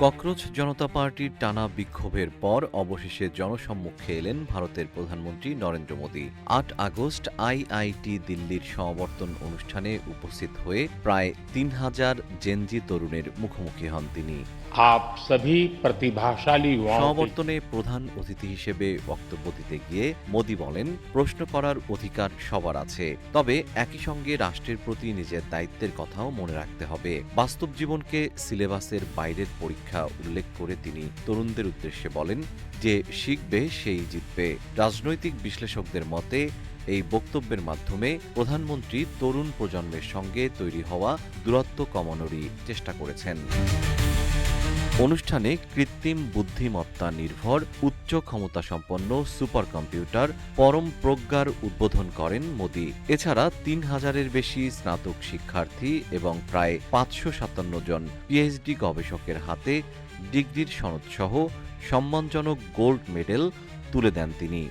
Cockroach জনতা পার্টির টানা বিক্ষোভের পর অবশেষে জনসম্মুখে এলেন ভারতের প্রধানমন্ত্রী নরেন্দ্র মোদী। ৮ আগস্ট আইআইটি দিল্লির সমাবর্তন অনুষ্ঠানে উপস্থিত হয়ে প্রায় ৩,০০০ জেনজি তরুণের মুখোমুখি হন তিনি। সমাবর্তনে প্রধান অতিথি হিসেবে বক্তব্য দিতে গিয়ে মোদী বলেন, প্রশ্ন করার অধিকার সবার আছে, তবে একই সঙ্গে রাষ্ট্রের প্রতি নিজের দায়িত্বের কথাও মনে রাখতে হবে। বাস্তব জীবনকে সিলেবাসের বাইরের পরীক্ষা উল্লেখ করে তিনি তরুণদের উদ্দেশ্যে বলেন যে শিখবে সেই জিতবে। রাজনৈতিক বিশ্লেষকদের মতে এই বক্তব্যের মাধ্যমে প্রধানমন্ত্রী তরুণ প্রজন্মের সঙ্গে তৈরি হওয়া দূরত্ব কমানোরই চেষ্টা করেছেন। অনুষ্ঠানে কৃত্রিম বুদ্ধিমত্তা নির্ভর উচ্চ ক্ষমতাসম্পন্ন সুপার কম্পিউটার পরম প্রজ্ঞার উদ্বোধন করেন মোদী। এছাড়া ৩,০০০-এর বেশি স্নাতক শিক্ষার্থী এবং প্রায় ৫৫৭ জন পিএইচডি গবেষকের হাতে ডিগ্রির সনদসহ সম্মানজনক গোল্ড মেডেল তুলে দেন তিনি।